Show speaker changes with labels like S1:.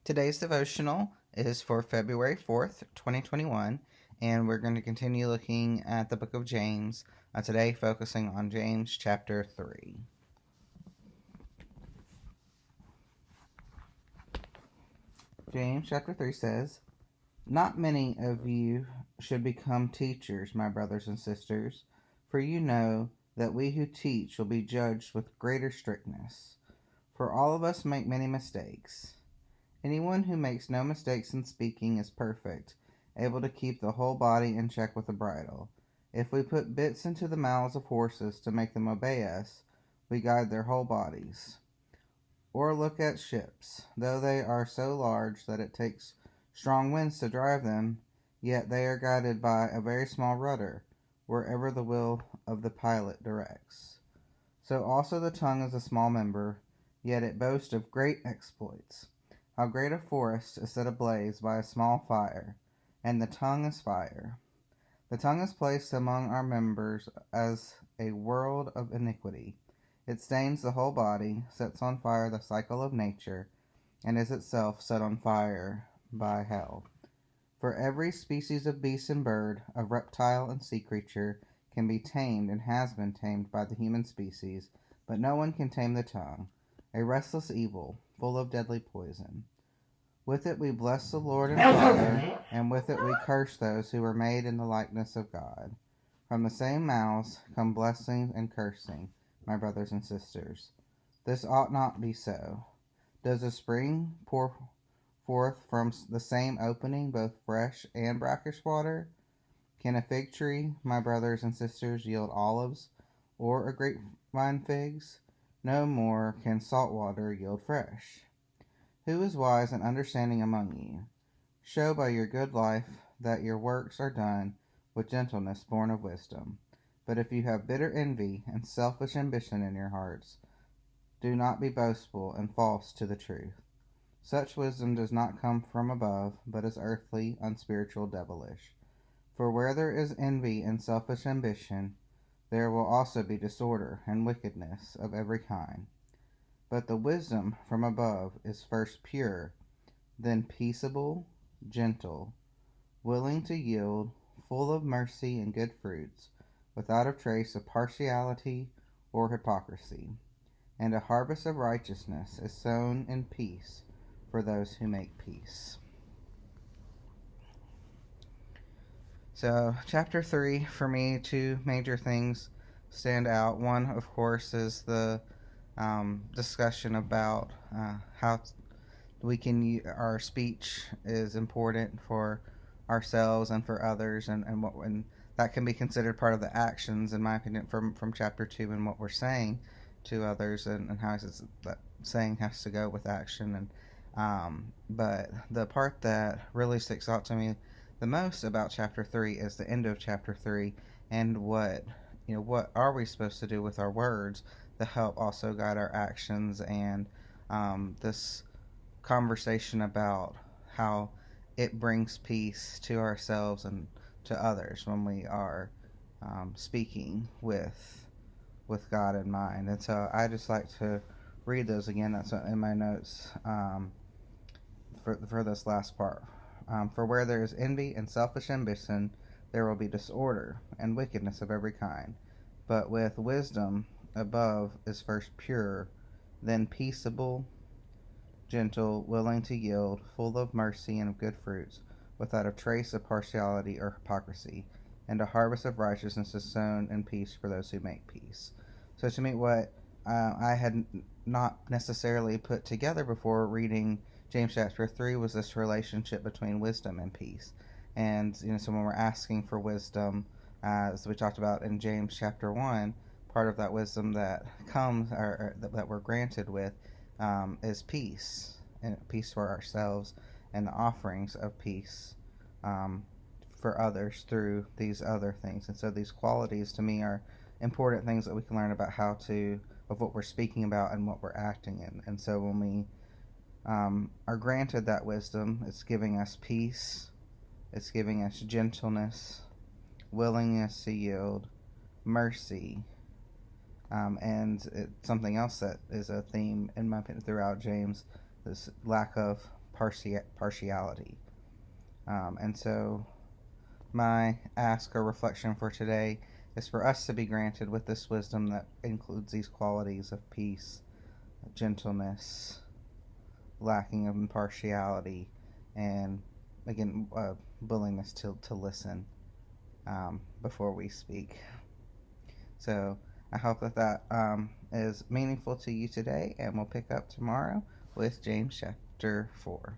S1: Today's devotional is for February 4th, 2021, and we're going to continue looking at the book of James, today focusing on James chapter 3. James chapter 3 says, "Not many of you should become teachers, my brothers and sisters, for you know that we who teach will be judged with greater strictness. For all of us make many mistakes. Anyone who makes no mistakes in speaking is perfect, able to keep the whole body in check with a bridle. If we put bits into the mouths of horses to make them obey us, we guide their whole bodies. Or look at ships. Though they are so large that it takes strong winds to drive them, yet they are guided by a very small rudder, wherever the will of the pilot directs. So also the tongue is a small member, yet it boasts of great exploits. How great a forest is set ablaze by a small fire, and the tongue is fire. The tongue is placed among our members as a world of iniquity. It stains the whole body, sets on fire the cycle of nature, and is itself set on fire by hell. For every species of beast and bird, of reptile and sea creature, can be tamed and has been tamed by the human species, but no one can tame the tongue, a restless evil, full of deadly poison. With it we bless the Lord and Father, and with it we curse those who were made in the likeness of God. From the same mouths come blessing and cursing, my brothers and sisters. This ought not be so. Does a spring pour forth from the same opening both fresh and brackish water? Can a fig tree, my brothers and sisters, yield olives, or a grapevine figs? No more can salt water yield fresh. Who is wise and understanding among you? Show by your good life that your works are done with gentleness born of wisdom. But if you have bitter envy and selfish ambition in your hearts, do not be boastful and false to the truth. Such wisdom does not come from above, but is earthly, unspiritual, devilish. For where there is envy and selfish ambition, there will also be disorder and wickedness of every kind. But the wisdom from above is first pure, then peaceable, gentle, willing to yield, full of mercy and good fruits, without a trace of partiality or hypocrisy. And a harvest of righteousness is sown in peace for those who make peace." So, chapter 3, for me, two major things stand out. One, of course, is the discussion about how we can our speech is important for ourselves and for others, and that can be considered part of the actions, in my opinion, from chapter 2, and what we're saying to others, and how that saying has to go with action. But the part that really sticks out to me the most about chapter 3 is the end of chapter 3, and what are we supposed to do with our words to help also guide our actions, and this conversation about how it brings peace to ourselves and to others when we are speaking with God in mind. And so I just like to read those again. That's in my notes for this last part. For where there is envy and selfish ambition, there will be disorder and wickedness of every kind. But with wisdom above is first pure, then peaceable, gentle, willing to yield, full of mercy and of good fruits, without a trace of partiality or hypocrisy. And a harvest of righteousness is sown in peace for those who make peace. So to me, what I had not necessarily put together before reading James chapter 3 was this relationship between wisdom and peace. And so when we're asking for wisdom, as we talked about in James chapter 1, part of that wisdom that comes, or that we're granted with, is peace, and peace for ourselves, and the offerings of peace for others through these other things. And so these qualities to me are important things that we can learn about of what we're speaking about and what we're acting in. And so when we are granted that wisdom, it's giving us peace, it's giving us gentleness, willingness to yield, mercy, and something else that is a theme, in my opinion, throughout James, this lack of partiality. And so my ask or reflection for today is for us to be granted with this wisdom that includes these qualities of peace, gentleness, lacking of impartiality, and again, willingness to listen before we speak. So I hope that is meaningful to you today, and we'll pick up tomorrow with James chapter 4.